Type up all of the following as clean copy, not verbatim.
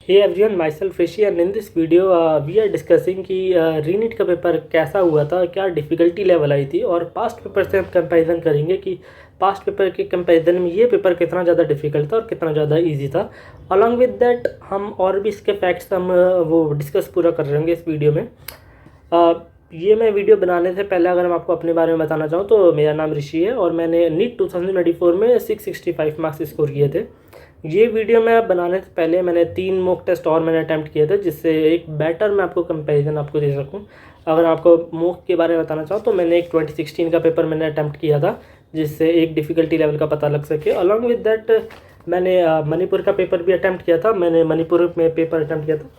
Hey everyone, myself Rishi and in this video we are discussing कि रीनीट का paper कैसा हुआ था, क्या डिफ़िकल्टी लेवल आई थी और पास्ट पेपर से हम कंपैरिजन करेंगे कि पास्ट पेपर के कंपैरिजन में ये पेपर कितना ज़्यादा डिफ़िकल्ट था और कितना ज़्यादा इजी था। अलॉन्ग विद दैट हम और भी इसके फैक्ट्स हम वो डिस्कस पूरा कर रहे होंगे इस वीडियो में। ये मैं वीडियो बनाने से पहले अगर मैं आपको अपने बारे में बताना चाहूँ तो मेरा नाम ऋषि है और मैंने नीट 2024 में 665 मार्क्स स्कोर किए थे। ये वीडियो मैं बनाने से पहले मैंने 3 मॉक टेस्ट और मैंने अटैम्प्ट किए थे, जिससे एक बेटर मैं आपको कंपैरिजन आपको दे सकूं। अगर आपको मॉक के बारे में बताना चाहूँ तो मैंने एक 2016 का पेपर मैंने अटैम्प्ट किया था, जिससे एक डिफ़िकल्टी लेवल का पता लग सके। अलॉन्ग विद दैट मैंने मणिपुर का पेपर भी अटैम्प्ट किया था, मैंने मणिपुर में पेपर अटैम्प्ट किया था।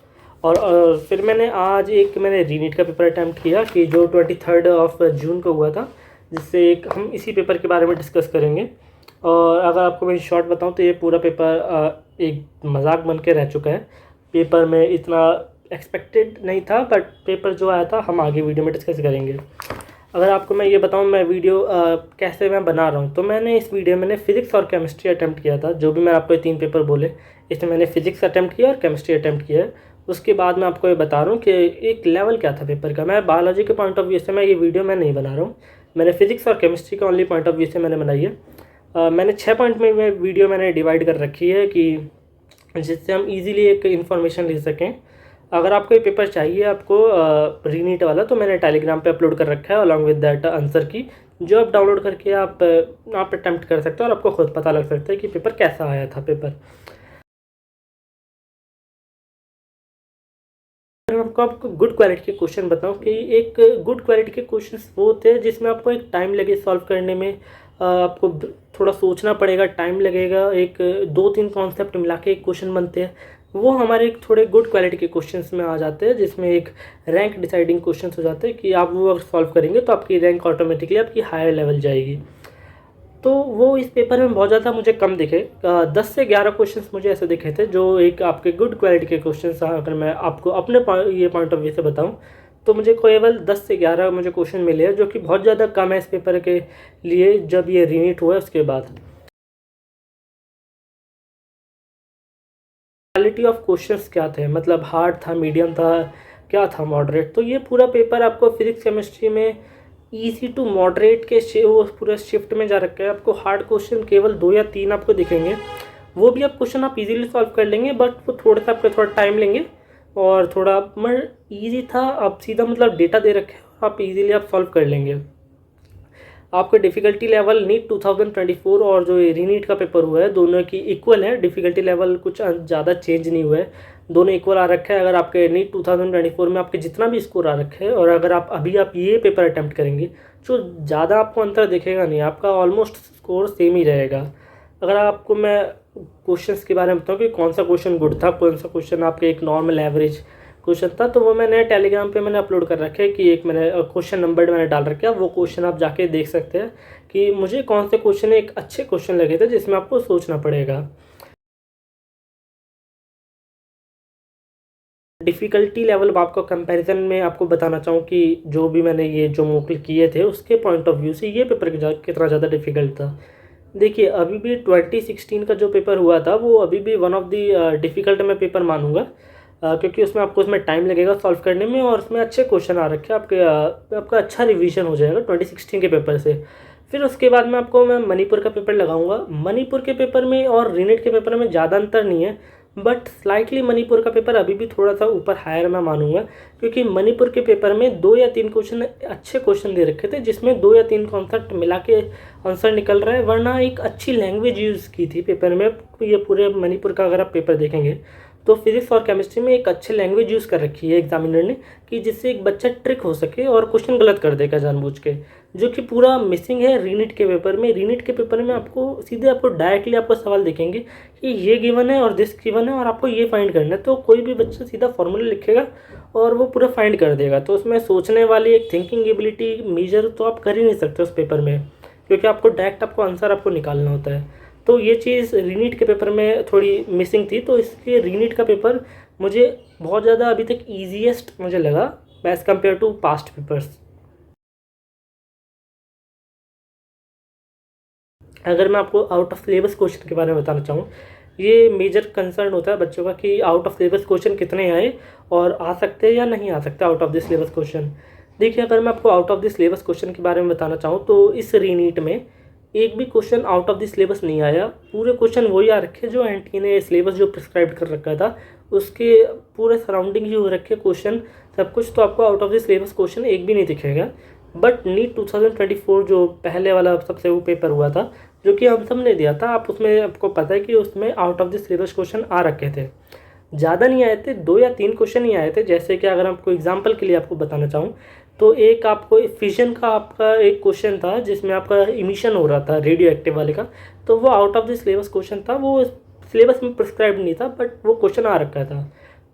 और फिर मैंने आज मैंने रीनीट का पेपर अटैम्प्ट किया कि जो 23 जून को हुआ था, जिससे एक हम इसी पेपर के बारे में डिस्कस करेंगे। और अगर आपको मैं शॉर्ट बताऊं तो ये पूरा पेपर एक मजाक बन के रह चुका है। पेपर में इतना एक्सपेक्टेड नहीं था, बट पेपर जो आया था हम आगे वीडियो में डिस्कस करेंगे। अगर आपको मैं ये बताऊं मैं वीडियो कैसे मैं बना रहा हूं, तो मैंने इस वीडियो में फिज़िक्स और केमिस्ट्री अटैम्प्ट किया था। जो भी मैं आपको 3 पेपर बोले, इसमें मैंने फिज़िक्स अटैम्प्ट किया और केमिस्ट्री अटैम्प्ट किया है। उसके बाद मैं आपको ये बता रहा हूँ कि एक लेवल क्या था पेपर का। मैं बायोलॉजी के पॉइंट ऑफ व्यू से मैं ये वीडियो मैं नहीं बना रहा हूँ, मैंने फिज़िक्स और केमिस्ट्री के ओनली पॉइंट ऑफ व्यू से मैंने बनाई है। मैंने 6 पॉइंट में वीडियो मैंने डिवाइड कर रखी है कि जिससे हम इजीली एक इन्फॉर्मेशन ले सकें। अगर आपको ये पेपर चाहिए आपको रीनीट वाला, तो मैंने टेलीग्राम पे अपलोड कर रखा है अलॉन्ग विद दैट आंसर की, जो आप डाउनलोड करके आप अटैम्प्ट कर सकते हो और आपको खुद पता लग सकता है कि पेपर कैसा आया था पेपर। मैं आपको गुड क्वालिटी के क्वेश्चन बताऊं कि एक गुड क्वालिटी के क्वेश्चंस वो होते हैं जिसमें आपको एक टाइम लगे सॉल्व करने में। आपको थोड़ा सोचना पड़ेगा, टाइम लगेगा, एक 2-3 कॉन्सेप्ट मिला के एक क्वेश्चन बनते हैं। वो हमारे एक थोड़े गुड क्वालिटी के क्वेश्चंस में आ जाते हैं, जिसमें एक रैंक डिसाइडिंग क्वेश्चंस हो जाते हैं कि आप वो अगर सॉल्व करेंगे तो आपकी रैंक ऑटोमेटिकली आपकी हायर लेवल जाएगी। तो वो इस पेपर में बहुत ज़्यादा मुझे कम दिखे। 10 से 11 क्वेश्चंस मुझे ऐसे दिखे थे जो एक आपके गुड क्वालिटी के क्वेश्चंस। अगर मैं आपको अपने ये पॉइंट ऑफ व्यू से बताऊं तो मुझे केवल 10 से 11 मुझे क्वेश्चन मिले हैं, जो कि बहुत ज़्यादा कम है इस पेपर के लिए जब ये रीनीट हुआ है उसके बाद। क्वालिटी ऑफ क्वेश्चंस क्या थे, मतलब हार्ड था, मीडियम था, क्या था, मॉडरेट। तो ये पूरा पेपर आपको फिजिक्स केमिस्ट्री में इजी टू मॉडरेट के वो पूरा शिफ्ट में जा रखा है। आपको हार्ड क्वेश्चन केवल 2 या 3 आपको दिखेंगे, वो भी आप क्वेश्चन आप इजीली सॉल्व कर लेंगे, बट वो थोड़ा सा आपका थोड़ा टाइम लेंगे और थोड़ा मगर ईजी था। आप सीधा मतलब डेटा दे रखे हैं, आप इजीली आप सॉल्व कर लेंगे। आपका डिफ़िकल्टी लेवल नीट 2024 और जो रीनीट का पेपर हुआ है दोनों की इक्वल है। डिफ़िकल्टी लेवल कुछ ज़्यादा चेंज नहीं हुआ है, दोनों इक्वल आ रखा है। अगर आपके नीट 2024 में आपके जितना भी स्कोर आ रखा है और अगर आप अभी आप ये पेपर अटैम्प्ट करेंगे तो ज़्यादा आपको अंतर दिखेगा नहीं, आपका ऑलमोस्ट स्कोर सेम ही रहेगा। अगर आपको मैं क्वेश्चंस के बारे में बताऊँ कि कौन सा क्वेश्चन गुड था, कौन सा क्वेश्चन आपके एक नॉर्मल एवरेज क्वेश्चन था, तो वो मैंने टेलीग्राम पे मैंने अपलोड कर रखे हैं कि एक मैंने क्वेश्चन नंबर मैंने डाल रखे है। वो क्वेश्चन आप जाके देख सकते हैं कि मुझे कौन से क्वेश्चन एक अच्छे क्वेश्चन लगे थे जिसमें आपको सोचना पड़ेगा। डिफ़िकल्टी लेवल आपको कंपैरिजन में आपको बताना चाहूँ कि जो भी मैंने ये जो मॉक किए थे उसके पॉइंट ऑफ व्यू से ये पेपर कितना ज़्यादा डिफ़िकल्ट था। देखिए अभी भी 2016 का जो पेपर हुआ था वो अभी भी वन ऑफ द डिफ़िकल्ट मैं पेपर मानूंगा, क्योंकि उसमें आपको उसमें टाइम लगेगा सॉल्व करने में और उसमें अच्छे क्वेश्चन आ रखे हैं। आपका अच्छा रिवीजन हो जाएगा 2016 के पेपर से। फिर उसके बाद में आपको मैं मणिपुर का पेपर लगाऊंगा। मणिपुर के पेपर में और रीनेट के पेपर में ज़्यादा अंतर नहीं है, बट स्लाइटली मणिपुर का पेपर अभी भी थोड़ा सा ऊपर हायर मैं मानूंगा, क्योंकि मणिपुर के पेपर में 2 या 3 क्वेश्चन अच्छे क्वेश्चन दे रखे थे जिसमें 2 या 3 कॉन्सेप्ट मिला के आंसर निकल रहा है। वरना एक अच्छी लैंग्वेज यूज़ की थी पेपर में। ये पूरे मणिपुर का अगर आप पेपर देखेंगे तो फिजिक्स और केमिस्ट्री में एक अच्छी लैंग्वेज यूज़ कर रखी है एग्जामिनर ने, कि जिससे एक बच्चा ट्रिक हो सके और क्वेश्चन गलत कर देगा जानबूझ के, जो कि पूरा मिसिंग है रीनीट के पेपर में। रीनीट के पेपर में आपको सीधे आपको डायरेक्टली आपको सवाल देखेंगे कि ये गिवन है और दिस गिवन है और आपको ये फाइंड करना है, तो कोई भी बच्चा सीधा फॉर्मूला लिखेगा और वो पूरा फाइंड कर देगा। तो उसमें सोचने वाली एक थिंकिंग एबिलिटी मेजर तो आप कर ही नहीं सकते उस पेपर में, क्योंकि आपको डायरेक्ट आपको आंसर आपको निकालना होता है। तो ये चीज़ रीनीट के पेपर में थोड़ी मिसिंग थी, तो इसलिए रीनीट का पेपर मुझे बहुत ज़्यादा अभी तक ईजीएस्ट मुझे लगा as compare to past papers. अगर मैं आपको आउट ऑफ सिलेबस क्वेश्चन के बारे में बताना चाहूँ, ये मेजर कंसर्न होता है बच्चों का कि आउट ऑफ सिलेबस क्वेश्चन कितने आए और आ सकते हैं या नहीं आ सकते out of the syllabus question. देखिए, अगर मैं आपको out of the syllabus question के बारे में बताना चाहूँ तो इस रीनीट में एक भी question out of the syllabus नहीं आया। पूरे क्वेश्चन वही आ रखे जो एनटी ने सिलेबस जो प्रिस्क्राइब कर रखा था उसके पूरे सराउंडिंग ही हो रखे क्वेश्चन सब कुछ, तो आपको out of the syllabus question एक भी नहीं दिखेगा। बट नीट 2024 जो पहले वाला सबसे वो पेपर हुआ था जो कि हम सब ने दिया था, आप उसमें आपको पता है कि उसमें out of the syllabus question आ रखे थे। ज़्यादा नहीं आए थे, 2 या 3 क्वेश्चन ही आए थे। जैसे कि अगर आपको एग्जांपल के लिए आपको बताना चाहूँ तो एक आपको फिजन का आपका एक क्वेश्चन था जिसमें आपका इमिशन हो रहा था रेडियो एक्टिव वाले का, तो वो out of the syllabus question था, वो सिलेबस में प्रिस्क्राइब नहीं था बट वो क्वेश्चन आ रखा था।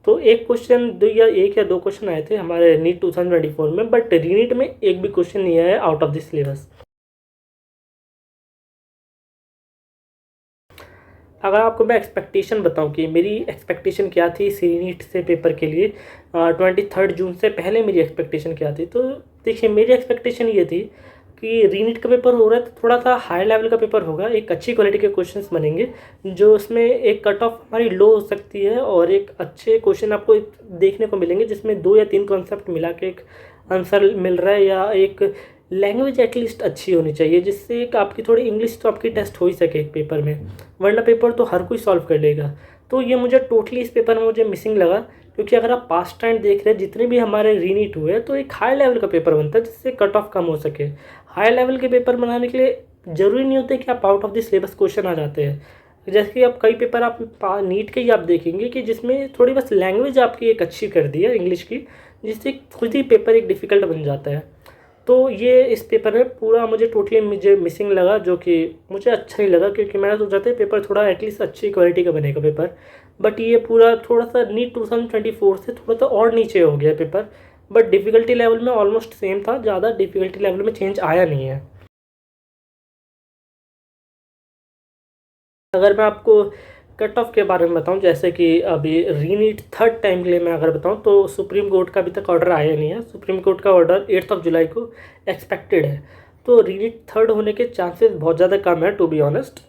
तो एक क्वेश्चन एक या दो क्वेश्चन आए थे हमारे नीट 2024 में, बट रीनीट में एक भी क्वेश्चन नहीं आया आउट ऑफ द सिलेबस। अगर आपको मैं एक्सपेक्टेशन बताऊं कि मेरी एक्सपेक्टेशन क्या थी रीनीट से पेपर के लिए 23 जून से पहले मेरी एक्सपेक्टेशन क्या थी, तो देखिए मेरी एक्सपेक्टेशन ये थी कि रीनीट का पेपर हो रहा है तो थोड़ा सा हाई लेवल का पेपर होगा, एक अच्छी क्वालिटी के क्वेश्चंस बनेंगे जो उसमें एक कट ऑफ हमारी लो हो सकती है और एक अच्छे क्वेश्चन आपको देखने को मिलेंगे जिसमें 2 या 3 कॉन्सेप्ट मिला के एक आंसर मिल रहा है, या एक लैंग्वेज एटलीस्ट अच्छी होनी चाहिए जिससे एक आपकी थोड़ी इंग्लिश तो आपकी टेस्ट हो ही सके एक पेपर में, वरना पेपर तो हर कोई सॉल्व कर लेगा। तो ये मुझे टोटली इस पेपर में मुझे मिसिंग लगा, क्योंकि अगर आप पास्ट टाइम देख रहे हैं जितने भी हमारे रीनीट हुए तो एक हाई लेवल का पेपर बनता है जिससे कट ऑफ कम हो सके। हाई लेवल के पेपर बनाने के लिए ज़रूरी नहीं होता कि आप out of the syllabus question आ जाते हैं। जैसे कि आप कई पेपर आप नीट के ही आप देखेंगे कि जिसमें थोड़ी बस लैंग्वेज आपकी एक अच्छी कर दी है इंग्लिश की, जिससे खुद ही पेपर एक डिफ़िकल्ट बन जाता है। तो ये इस पेपर में पूरा मुझे मिसिंग लगा, जो कि मुझे अच्छा नहीं लगा, क्योंकि मैंने सोचा था पेपर थोड़ा एटलीस्ट अच्छी क्वालिटी का बनेगा पेपर, बट ये पूरा थोड़ा सा नीट 2024 से थोड़ा सा और नीचे हो गया पेपर। बट डिफ़िकल्टी लेवल में ऑलमोस्ट सेम था, ज़्यादा डिफ़िकल्टी लेवल में चेंज आया नहीं है। अगर मैं आपको कट ऑफ के बारे में बताऊं, जैसे कि अभी रीनीट थर्ड टाइम के लिए मैं अगर बताऊं तो सुप्रीम कोर्ट का अभी तक ऑर्डर आया नहीं है। सुप्रीम कोर्ट का ऑर्डर 8 जुलाई को एक्सपेक्टेड है, तो रीनीट थर्ड होने के चांसेस बहुत ज़्यादा कम है टू बी ऑनेस्ट।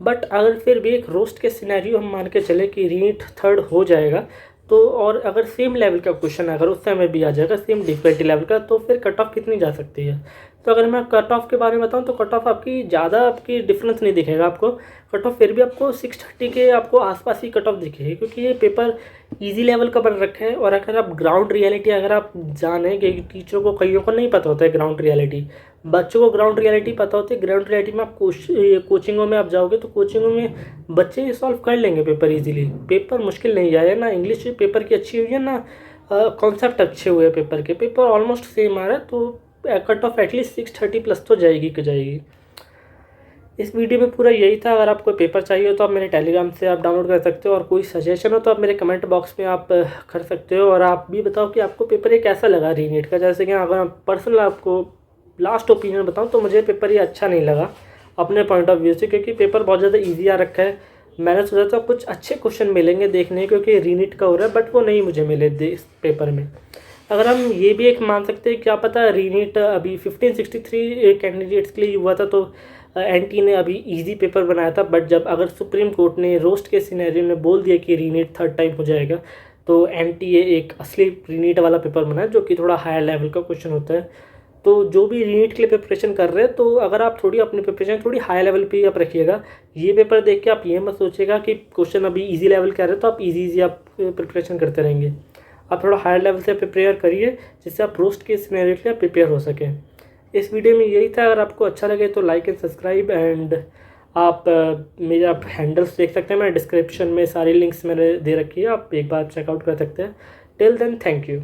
बट अगर फिर भी एक रोस्ट के सिनेरियो हम मान के चले कि रीनीट थर्ड हो जाएगा, तो और अगर सेम लेवल का क्वेश्चन अगर उस समय भी आ जाएगा सेम डिफिकल्टी लेवल का, तो फिर कट ऑफ कितनी जा सकती है। तो अगर मैं कट ऑफ के बारे में बताऊं तो कट ऑफ आपकी ज़्यादा आपकी डिफरेंस नहीं दिखेगा आपको, कट ऑफ फिर भी आपको 630 के आपको आसपास ही कट ऑफ दिखेगी, क्योंकि ये पेपर इजी लेवल का बन रखा है। और अगर आप ग्राउंड रियलिटी अगर आप जानें कि टीचरों को कईयों को नहीं पता होता है ग्राउंड रियलिटी, बच्चों को ग्राउंड रियलिटी पता होती है। ग्राउंड रियलिटी में आप कोचिंगों में आप जाओगे तो कोचिंगों में बच्चे ये सॉल्व कर लेंगे पेपर इजीली, पेपर मुश्किल नहीं आया ना, इंग्लिश पेपर की अच्छी हुई है ना कॉन्सेप्ट अच्छे हुए पेपर के, पेपर ऑलमोस्ट सेम आ रहा है, तो कट ऑफ एटलीस्ट 630 प्लस तो जाएगी कि जाएगी। इस वीडियो में पूरा यही था। अगर आपको पेपर चाहिए हो तो आप मेरे टेलीग्राम से आप डाउनलोड कर सकते हो, और कोई सजेशन हो तो आप मेरे कमेंट बॉक्स में आप कर सकते हो। और आप भी बताओ कि आपको पेपर ये कैसा लगा रीनीट का। जैसे कि अगर पर्सनल आपको लास्ट ओपिनियन बताऊं तो मुझे पेपर ये अच्छा नहीं लगा अपने पॉइंट ऑफ व्यू से, क्योंकि पेपर बहुत ज़्यादा ईजी आ रखा है। मैंने सोचा था कुछ अच्छे क्वेश्चन मिलेंगे देखने, क्योंकि रीनीट का हो रहा है, बट वो नहीं मुझे मिले इस पेपर में। अगर हम ये भी एक मान सकते हैं, क्या पता रीनीट अभी 1563 कैंडिडेट्स के लिए हुआ था, तो एनटी ने अभी इजी पेपर बनाया था। बट जब अगर सुप्रीम कोर्ट ने रोस्ट के सिनेरियो में बोल दिया कि रीनीट थर्ड टाइम हो जाएगा, तो एनटी एक असली रीनीट वाला पेपर बनाया जो कि थोड़ा हायर लेवल का क्वेश्चन होता है। तो जो भी रीनीट के लिए प्रिपरेशन कर रहे हैं, तो अगर आप थोड़ी अपनी प्रिपरेशन थोड़ी हाई लेवल पे आप रखिएगा। ये पेपर देख के आप ये मत सोचिएगा कि क्वेश्चन अभी इजी लेवल का रहे तो आप इजी आप प्रिपरेशन करते रहेंगे। आप थोड़ा हायर लेवल से प्रिपेयर करिए जिससे आप रोस्ट के सिनेरियो के लिए प्रिपेयर हो सकें। इस वीडियो में यही था। अगर आपको अच्छा लगे तो लाइक एंड सब्सक्राइब, एंड आप मेरे आप हैंडल्स देख सकते हैं, मैं डिस्क्रिप्शन में सारी लिंक्स मैंने दे रखी है, आप एक बार चेकआउट कर सकते हैं। Till then, thank you.